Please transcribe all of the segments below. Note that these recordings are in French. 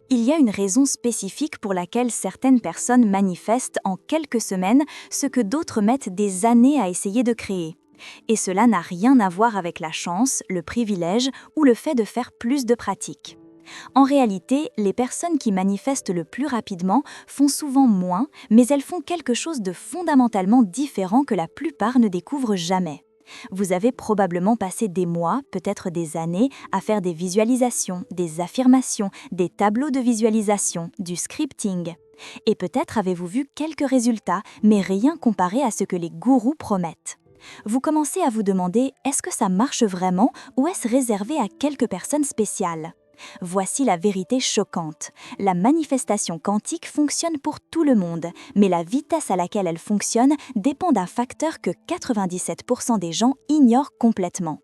Il y a une raison spécifique pour laquelle certaines personnes manifestent en quelques semaines ce que d'autres mettent des années à essayer de créer. Et cela n'a rien à voir avec la chance, le privilège ou le fait de faire plus de pratiques. En réalité, les personnes qui manifestent le plus rapidement font souvent moins, mais elles font quelque chose de fondamentalement différent que la plupart ne découvrent jamais. Vous avez probablement passé des mois, peut-être des années, à faire des visualisations, des affirmations, des tableaux de visualisation, du scripting. Et peut-être avez-vous vu quelques résultats, mais rien comparé à ce que les gourous promettent. Vous commencez à vous demander, est-ce que ça marche vraiment ou est-ce réservé à quelques personnes spéciales ? Voici la vérité choquante. La manifestation quantique fonctionne pour tout le monde, mais la vitesse à laquelle elle fonctionne dépend d'un facteur que 97% des gens ignorent complètement.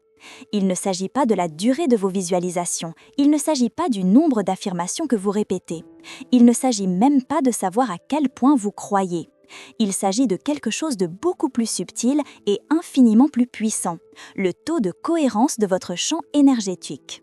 Il ne s'agit pas de la durée de vos visualisations, il ne s'agit pas du nombre d'affirmations que vous répétez, il ne s'agit même pas de savoir à quel point vous croyez. Il s'agit de quelque chose de beaucoup plus subtil et infiniment plus puissant, le taux de cohérence de votre champ énergétique.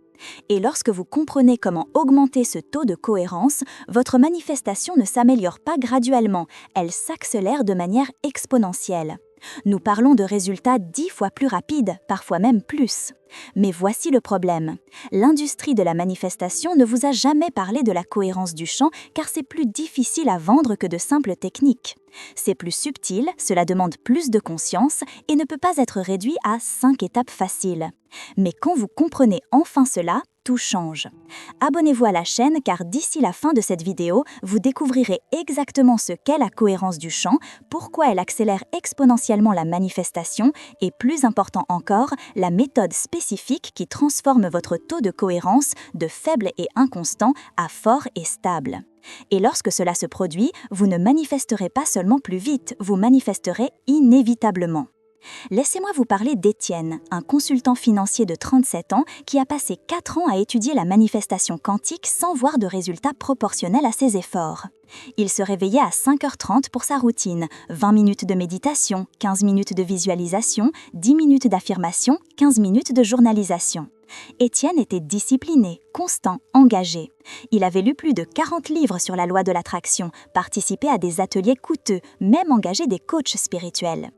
Et lorsque vous comprenez comment augmenter ce taux de cohérence, votre manifestation ne s'améliore pas graduellement, elle s'accélère de manière exponentielle. Nous parlons de résultats 10 fois plus rapides, parfois même plus. Mais voici le problème. L'industrie de la manifestation ne vous a jamais parlé de la cohérence du champ car c'est plus difficile à vendre que de simples techniques. C'est plus subtil, cela demande plus de conscience et ne peut pas être réduit à 5 étapes faciles. Mais quand vous comprenez enfin cela, tout change. Abonnez-vous à la chaîne car d'ici la fin de cette vidéo, vous découvrirez exactement ce qu'est la cohérence du champ, pourquoi elle accélère exponentiellement la manifestation et, plus important encore, la méthode spécifique qui transforme votre taux de cohérence de faible et inconstant à fort et stable. Et lorsque cela se produit, vous ne manifesterez pas seulement plus vite, vous manifesterez inévitablement. Laissez-moi vous parler d'Étienne, un consultant financier de 37 ans qui a passé 4 ans à étudier la manifestation quantique sans voir de résultats proportionnels à ses efforts. Il se réveillait à 5h30 pour sa routine, 20 minutes de méditation, 15 minutes de visualisation, 10 minutes d'affirmation, 15 minutes de journalisation. Étienne était discipliné, constant, engagé. Il avait lu plus de 40 livres sur la loi de l'attraction, participé à des ateliers coûteux, même engagé des coachs spirituels.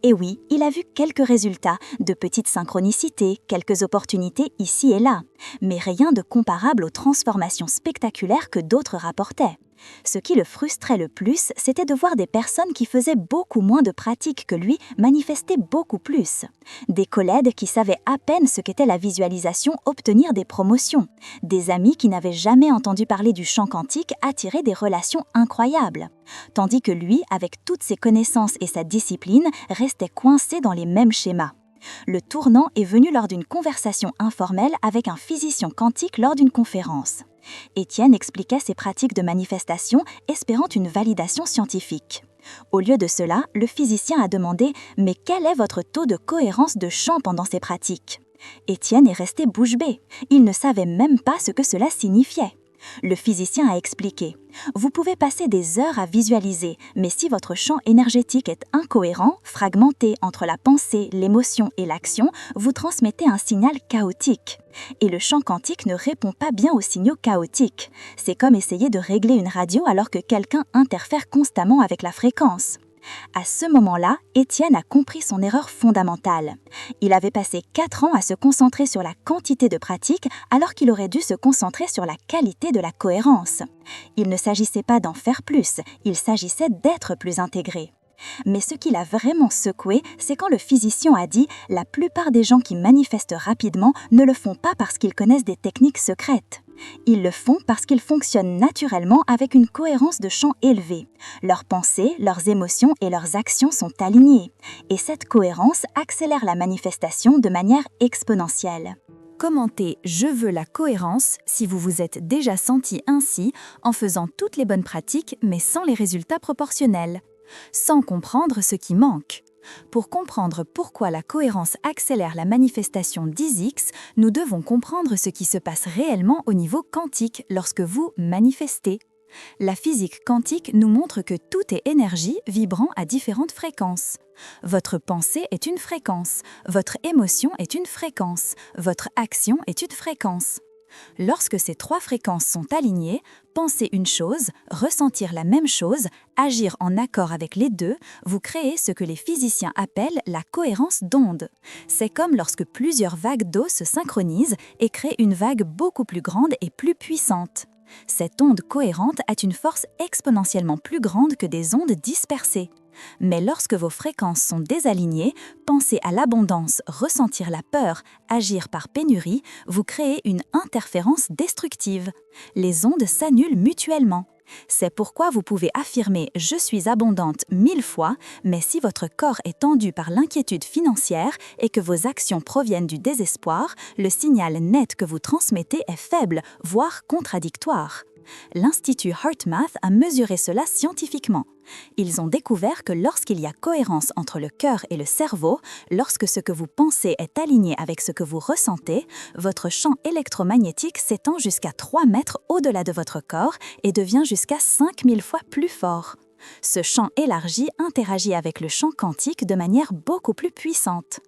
Et oui, il a vu quelques résultats, de petites synchronicités, quelques opportunités ici et là, mais rien de comparable aux transformations spectaculaires que d'autres rapportaient. Ce qui le frustrait le plus, c'était de voir des personnes qui faisaient beaucoup moins de pratiques que lui manifester beaucoup plus. Des collègues qui savaient à peine ce qu'était la visualisation obtenir des promotions. Des amis qui n'avaient jamais entendu parler du champ quantique attirer des relations incroyables. Tandis que lui, avec toutes ses connaissances et sa discipline, restait coincé dans les mêmes schémas. Le tournant est venu lors d'une conversation informelle avec un physicien quantique lors d'une conférence. Étienne expliquait ses pratiques de manifestation, espérant une validation scientifique. Au lieu de cela, le physicien a demandé « Mais quel est votre taux de cohérence de champ pendant ces pratiques ?» Étienne est resté bouche bée. Il ne savait même pas ce que cela signifiait. Le physicien a expliqué « Vous pouvez passer des heures à visualiser, mais si votre champ énergétique est incohérent, fragmenté entre la pensée, l'émotion et l'action, vous transmettez un signal chaotique. Et le champ quantique ne répond pas bien aux signaux chaotiques. C'est comme essayer de régler une radio alors que quelqu'un interfère constamment avec la fréquence. » À ce moment-là, Étienne a compris son erreur fondamentale. Il avait passé 4 ans à se concentrer sur la quantité de pratiques alors qu'il aurait dû se concentrer sur la qualité de la cohérence. Il ne s'agissait pas d'en faire plus, il s'agissait d'être plus intégré. Mais ce qui l'a vraiment secoué, c'est quand le physicien a dit « La plupart des gens qui manifestent rapidement ne le font pas parce qu'ils connaissent des techniques secrètes. Ils le font parce qu'ils fonctionnent naturellement avec une cohérence de champ élevée. Leurs pensées, leurs émotions et leurs actions sont alignées. Et cette cohérence accélère la manifestation de manière exponentielle. » Commentez « Je veux la cohérence » si vous vous êtes déjà senti ainsi en faisant toutes les bonnes pratiques mais sans les résultats proportionnels. Sans comprendre ce qui manque. Pour comprendre pourquoi la cohérence accélère la manifestation 10x, nous devons comprendre ce qui se passe réellement au niveau quantique lorsque vous manifestez. La physique quantique nous montre que tout est énergie vibrant à différentes fréquences. Votre pensée est une fréquence, votre émotion est une fréquence, votre action est une fréquence. Lorsque ces 3 fréquences sont alignées, penser une chose, ressentir la même chose, agir en accord avec les deux, vous créez ce que les physiciens appellent la cohérence d'ondes. C'est comme lorsque plusieurs vagues d'eau se synchronisent et créent une vague beaucoup plus grande et plus puissante. Cette onde cohérente a une force exponentiellement plus grande que des ondes dispersées. Mais lorsque vos fréquences sont désalignées, penser à l'abondance, ressentir la peur, agir par pénurie, vous créez une interférence destructive. Les ondes s'annulent mutuellement. C'est pourquoi vous pouvez affirmer « je suis abondante » 1000 fois, mais si votre corps est tendu par l'inquiétude financière et que vos actions proviennent du désespoir, le signal net que vous transmettez est faible, voire contradictoire. L'Institut HeartMath a mesuré cela scientifiquement. Ils ont découvert que lorsqu'il y a cohérence entre le cœur et le cerveau, lorsque ce que vous pensez est aligné avec ce que vous ressentez, votre champ électromagnétique s'étend jusqu'à 3 mètres au-delà de votre corps et devient jusqu'à 5000 fois plus fort. Ce champ élargi interagit avec le champ quantique de manière beaucoup plus puissante.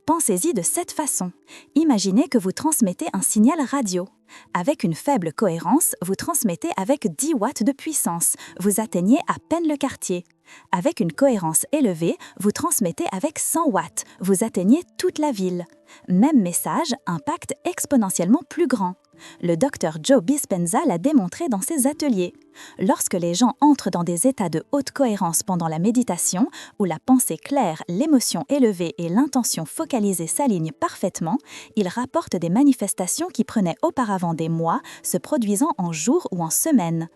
Pensez-y de cette façon. Imaginez que vous transmettez un signal radio. Avec une faible cohérence, vous transmettez avec 10 watts de puissance. Vous atteignez à peine le quartier. Avec une cohérence élevée, vous transmettez avec 100 watts. Vous atteignez toute la ville. Même message, impact exponentiellement plus grand. Le Dr Joe Dispenza l'a démontré dans ses ateliers. Lorsque les gens entrent dans des états de haute cohérence pendant la méditation, où la pensée claire, l'émotion élevée et l'intention focalisée s'alignent parfaitement, ils rapportent des manifestations qui prenaient auparavant des mois, se produisant en jours ou en semaines.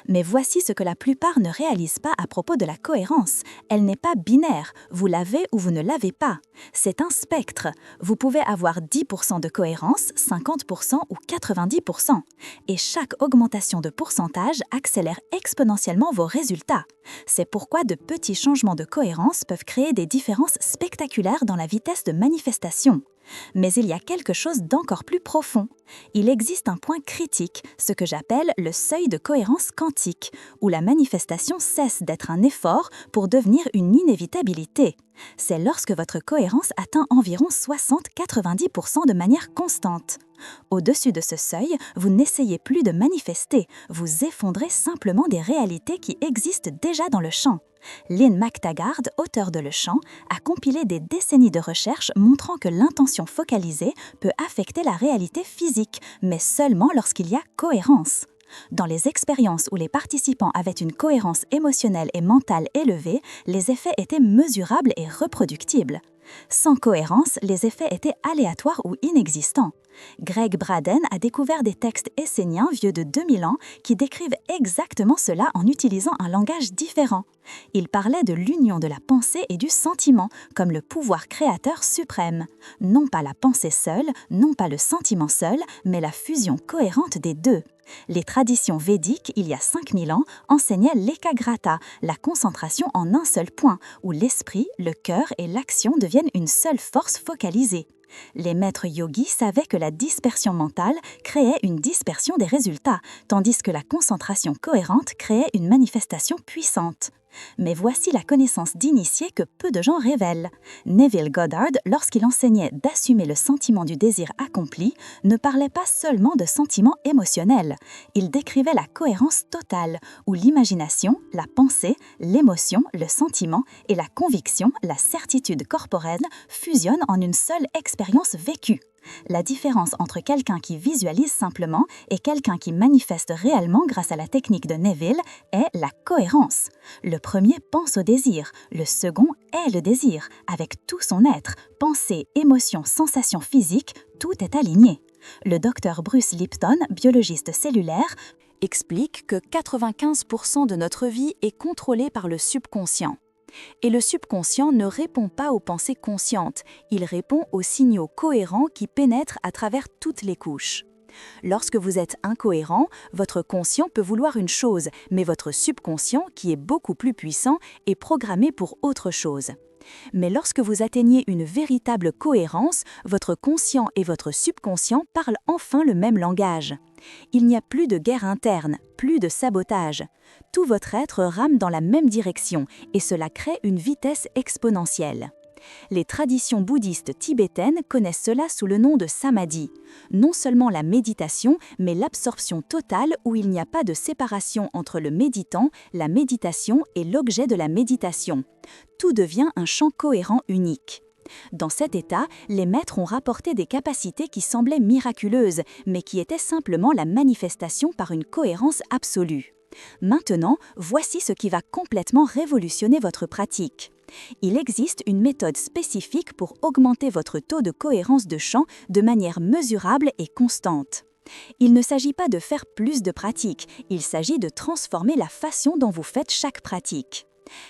Mais voici ce que la plupart ne réalisent pas à propos de la cohérence. Elle n'est pas binaire, vous l'avez ou vous ne l'avez pas. C'est un spectre. Vous pouvez avoir 10% de cohérence, 50% ou 90%. Et chaque augmentation de pourcentage accélère exponentiellement vos résultats. C'est pourquoi de petits changements de cohérence peuvent créer des différences spectaculaires dans la vitesse de manifestation. Mais il y a quelque chose d'encore plus profond. Il existe un point critique, ce que j'appelle le seuil de cohérence quantique, où la manifestation cesse d'être un effort pour devenir une inévitabilité. C'est lorsque votre cohérence atteint environ 60-90% de manière constante. Au-dessus de ce seuil, vous n'essayez plus de manifester, vous effondrez simplement des réalités qui existent déjà dans le champ. Lynn McTaggart, auteur de Le Champ, a compilé des décennies de recherches montrant que l'intention focalisée peut affecter la réalité physique, mais seulement lorsqu'il y a cohérence. Dans les expériences où les participants avaient une cohérence émotionnelle et mentale élevée, les effets étaient mesurables et reproductibles. Sans cohérence, les effets étaient aléatoires ou inexistants. Greg Braden a découvert des textes esséniens vieux de 2000 ans qui décrivent exactement cela en utilisant un langage différent. Il parlait de l'union de la pensée et du sentiment comme le pouvoir créateur suprême. Non pas la pensée seule, non pas le sentiment seul, mais la fusion cohérente des deux. Les traditions védiques, il y a 5000 ans, enseignaient l'ekagrata, la concentration en un seul point, où l'esprit, le cœur et l'action deviennent une seule force focalisée. Les maîtres yogis savaient que la dispersion mentale créait une dispersion des résultats, tandis que la concentration cohérente créait une manifestation puissante. Mais voici la connaissance d'initié que peu de gens révèlent. Neville Goddard, lorsqu'il enseignait d'assumer le sentiment du désir accompli, ne parlait pas seulement de sentiments émotionnels. Il décrivait la cohérence totale, où l'imagination, la pensée, l'émotion, le sentiment et la conviction, la certitude corporelle, fusionnent en une seule expérience vécue. La différence entre quelqu'un qui visualise simplement et quelqu'un qui manifeste réellement grâce à la technique de Neville est la cohérence. Le premier pense au désir, le second est le désir, avec tout son être, pensée, émotion, sensation physique, tout est aligné. Le docteur Bruce Lipton, biologiste cellulaire, explique que 95% de notre vie est contrôlée par le subconscient. Et le subconscient ne répond pas aux pensées conscientes, il répond aux signaux cohérents qui pénètrent à travers toutes les couches. Lorsque vous êtes incohérent, votre conscient peut vouloir une chose, mais votre subconscient, qui est beaucoup plus puissant, est programmé pour autre chose. Mais lorsque vous atteignez une véritable cohérence, votre conscient et votre subconscient parlent enfin le même langage. Il n'y a plus de guerre interne, plus de sabotage. Tout votre être rame dans la même direction et cela crée une vitesse exponentielle. Les traditions bouddhistes tibétaines connaissent cela sous le nom de samadhi. Non seulement la méditation, mais l'absorption totale où il n'y a pas de séparation entre le méditant, la méditation et l'objet de la méditation. Tout devient un champ cohérent unique. Dans cet état, les maîtres ont rapporté des capacités qui semblaient miraculeuses, mais qui étaient simplement la manifestation par une cohérence absolue. Maintenant, voici ce qui va complètement révolutionner votre pratique. Il existe une méthode spécifique pour augmenter votre taux de cohérence de chant de manière mesurable et constante. Il ne s'agit pas de faire plus de pratiques, il s'agit de transformer la façon dont vous faites chaque pratique.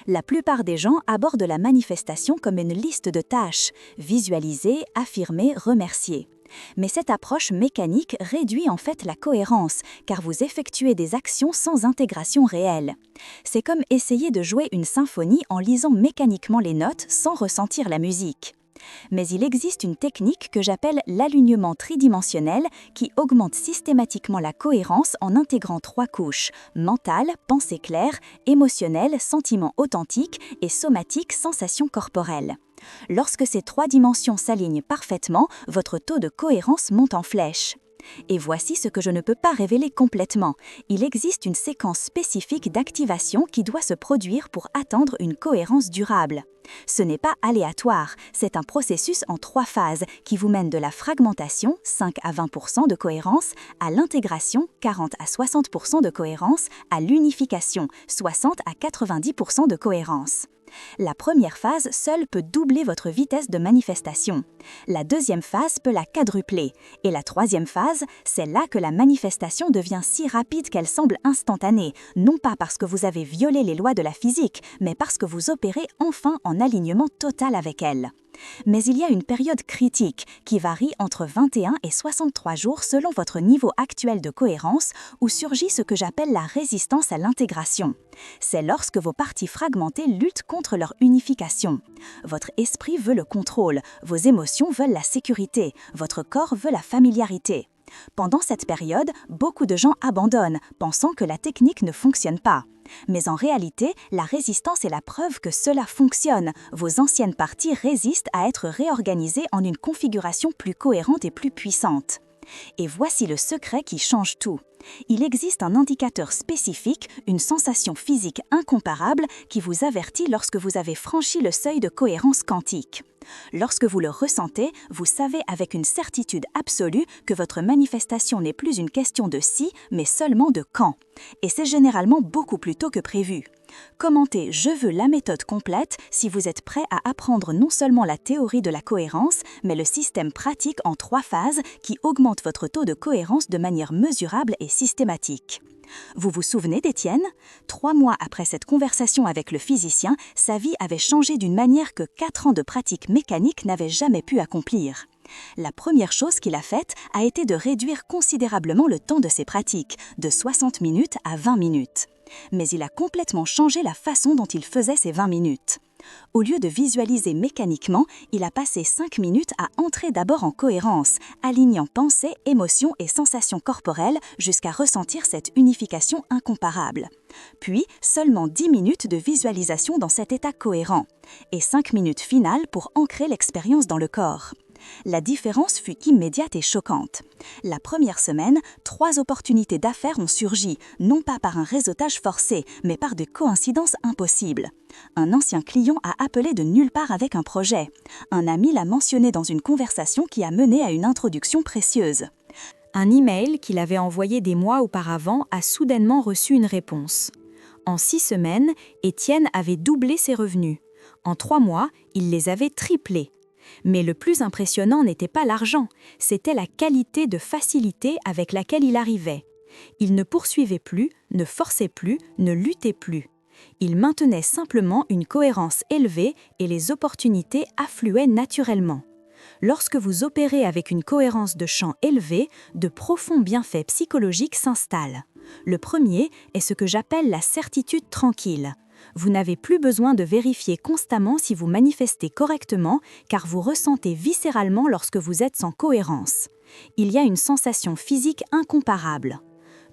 La plupart des gens abordent la manifestation comme une liste de tâches, visualiser, affirmer, remercier. Mais cette approche mécanique réduit en fait la cohérence, car vous effectuez des actions sans intégration réelle. C'est comme essayer de jouer une symphonie en lisant mécaniquement les notes sans ressentir la musique. Mais il existe une technique que j'appelle l'alignement tridimensionnel qui augmente systématiquement la cohérence en intégrant 3 couches, mentale, pensée claire, émotionnelle, sentiment authentique et somatique, sensation corporelle. Lorsque ces 3 dimensions s'alignent parfaitement, votre taux de cohérence monte en flèche. Et voici ce que je ne peux pas révéler complètement. Il existe une séquence spécifique d'activation qui doit se produire pour atteindre une cohérence durable. Ce n'est pas aléatoire, c'est un processus en 3 phases qui vous mène de la fragmentation, 5 à 20% de cohérence, à l'intégration, 40 à 60% de cohérence, à l'unification, 60 à 90% de cohérence. La première phase seule peut doubler votre vitesse de manifestation. La deuxième phase peut la quadrupler. Et la troisième phase, c'est là que la manifestation devient si rapide qu'elle semble instantanée, non pas parce que vous avez violé les lois de la physique, mais parce que vous opérez enfin en alignement total avec elle. Mais il y a une période critique qui varie entre 21 et 63 jours selon votre niveau actuel de cohérence où surgit ce que j'appelle la résistance à l'intégration. C'est lorsque vos parties fragmentées luttent contre leur unification. Votre esprit veut le contrôle, vos émotions veulent la sécurité, votre corps veut la familiarité. Pendant cette période, beaucoup de gens abandonnent, pensant que la technique ne fonctionne pas. Mais en réalité, la résistance est la preuve que cela fonctionne. Vos anciennes parties résistent à être réorganisées en une configuration plus cohérente et plus puissante. Et voici le secret qui change tout. Il existe un indicateur spécifique, une sensation physique incomparable qui vous avertit lorsque vous avez franchi le seuil de cohérence quantique. Lorsque vous le ressentez, vous savez avec une certitude absolue que votre manifestation n'est plus une question de si, mais seulement de quand. Et c'est généralement beaucoup plus tôt que prévu. Commentez « Je veux la méthode complète » si vous êtes prêt à apprendre non seulement la théorie de la cohérence, mais le système pratique en 3 phases qui augmente votre taux de cohérence de manière mesurable et systématique. Vous vous souvenez d'Étienne? 3 mois après cette conversation avec le physicien, sa vie avait changé d'une manière que 4 ans de pratique mécanique n'avaient jamais pu accomplir. La première chose qu'il a faite a été de réduire considérablement le temps de ses pratiques, de 60 minutes à 20 minutes. Mais il a complètement changé la façon dont il faisait ces 20 minutes. Au lieu de visualiser mécaniquement, il a passé 5 minutes à entrer d'abord en cohérence, alignant pensée, émotions et sensations corporelles jusqu'à ressentir cette unification incomparable. Puis, seulement 10 minutes de visualisation dans cet état cohérent, et 5 minutes finales pour ancrer l'expérience dans le corps. La différence fut immédiate et choquante. La première semaine, 3 opportunités d'affaires ont surgi, non pas par un réseautage forcé, mais par des coïncidences impossibles. Un ancien client a appelé de nulle part avec un projet. Un ami l'a mentionné dans une conversation qui a mené à une introduction précieuse. Un email qu'il avait envoyé des mois auparavant a soudainement reçu une réponse. En 6 semaines, Étienne avait doublé ses revenus. En 3 mois, il les avait triplés. Mais le plus impressionnant n'était pas l'argent, c'était la qualité de facilité avec laquelle il arrivait. Il ne poursuivait plus, ne forçait plus, ne luttait plus. Il maintenait simplement une cohérence élevée et les opportunités affluaient naturellement. Lorsque vous opérez avec une cohérence de champ élevée, de profonds bienfaits psychologiques s'installent. Le premier est ce que j'appelle la certitude tranquille. Vous n'avez plus besoin de vérifier constamment si vous manifestez correctement, car vous ressentez viscéralement lorsque vous êtes en cohérence. Il y a une sensation physique incomparable.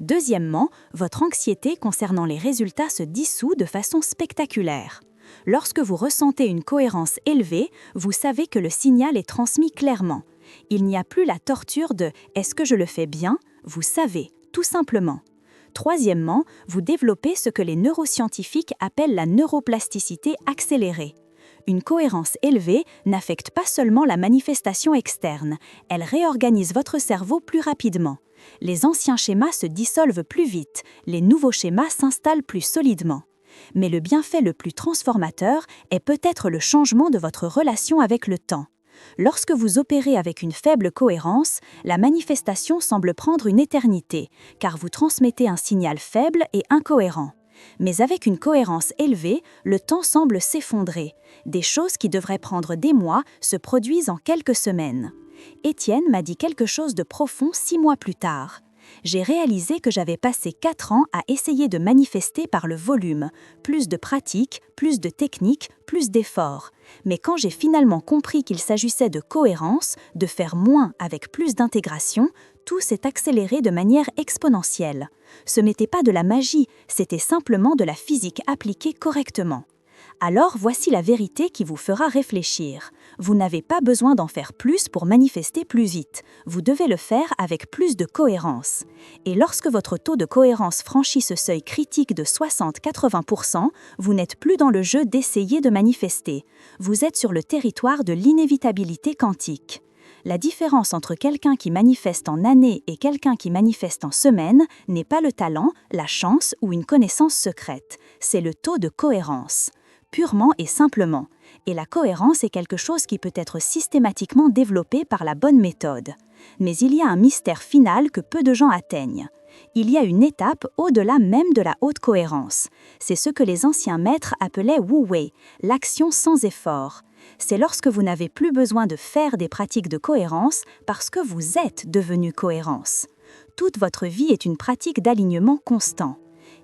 Deuxièmement, votre anxiété concernant les résultats se dissout de façon spectaculaire. Lorsque vous ressentez une cohérence élevée, vous savez que le signal est transmis clairement. Il n'y a plus la torture de « est-ce que je le fais bien ?» Vous savez, tout simplement. Troisièmement, vous développez ce que les neuroscientifiques appellent la neuroplasticité accélérée. Une cohérence élevée n'affecte pas seulement la manifestation externe, elle réorganise votre cerveau plus rapidement. Les anciens schémas se dissolvent plus vite, les nouveaux schémas s'installent plus solidement. Mais le bienfait le plus transformateur est peut-être le changement de votre relation avec le temps. Lorsque vous opérez avec une faible cohérence, la manifestation semble prendre une éternité, car vous transmettez un signal faible et incohérent. Mais avec une cohérence élevée, le temps semble s'effondrer. Des choses qui devraient prendre des mois se produisent en quelques semaines. Étienne m'a dit quelque chose de profond 6 mois plus tard. J'ai réalisé que j'avais passé 4 ans à essayer de manifester par le volume, plus de pratique, plus de technique, plus d'efforts. Mais quand j'ai finalement compris qu'il s'agissait de cohérence, de faire moins avec plus d'intégration, tout s'est accéléré de manière exponentielle. Ce n'était pas de la magie, c'était simplement de la physique appliquée correctement. Alors voici la vérité qui vous fera réfléchir. Vous n'avez pas besoin d'en faire plus pour manifester plus vite. Vous devez le faire avec plus de cohérence. Et lorsque votre taux de cohérence franchit ce seuil critique de 60-80%, vous n'êtes plus dans le jeu d'essayer de manifester. Vous êtes sur le territoire de l'inévitabilité quantique. La différence entre quelqu'un qui manifeste en années et quelqu'un qui manifeste en semaines n'est pas le talent, la chance ou une connaissance secrète. C'est le taux de cohérence. Purement et simplement. Et la cohérence est quelque chose qui peut être systématiquement développé par la bonne méthode. Mais il y a un mystère final que peu de gens atteignent. Il y a une étape au-delà même de la haute cohérence. C'est ce que les anciens maîtres appelaient Wu Wei, l'action sans effort. C'est lorsque vous n'avez plus besoin de faire des pratiques de cohérence parce que vous êtes devenu cohérence. Toute votre vie est une pratique d'alignement constant.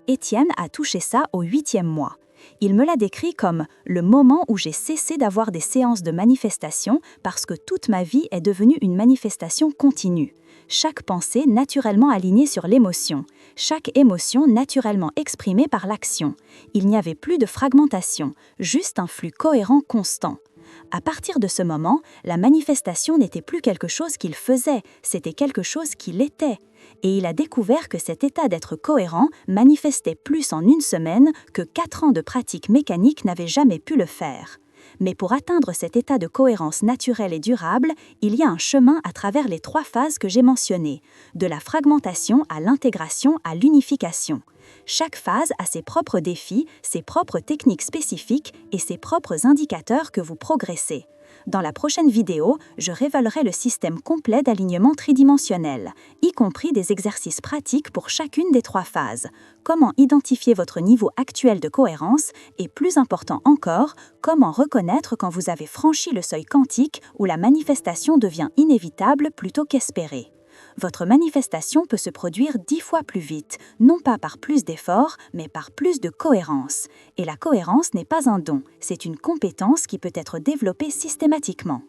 Étienne a touché ça au 8e mois. Il me l'a décrit comme le moment où j'ai cessé d'avoir des séances de manifestation parce que toute ma vie est devenue une manifestation continue. Chaque pensée naturellement alignée sur l'émotion, chaque émotion naturellement exprimée par l'action. Il n'y avait plus de fragmentation, juste un flux cohérent constant. À partir de ce moment, la manifestation n'était plus quelque chose qu'il faisait, c'était quelque chose qu'il était. Et il a découvert que cet état d'être cohérent manifestait plus en une semaine que 4 ans de pratique mécanique n'avaient jamais pu le faire. Mais pour atteindre cet état de cohérence naturelle et durable, il y a un chemin à travers les 3 phases que j'ai mentionnées, de la fragmentation à l'intégration à l'unification. Chaque phase a ses propres défis, ses propres techniques spécifiques et ses propres indicateurs que vous progressez. Dans la prochaine vidéo, je révélerai le système complet d'alignement tridimensionnel, y compris des exercices pratiques pour chacune des 3 phases. Comment identifier votre niveau actuel de cohérence et, plus important encore, comment reconnaître quand vous avez franchi le seuil quantique où la manifestation devient inévitable plutôt qu'espérée. Votre manifestation peut se produire 10 fois plus vite, non pas par plus d'efforts, mais par plus de cohérence. Et la cohérence n'est pas un don, c'est une compétence qui peut être développée systématiquement.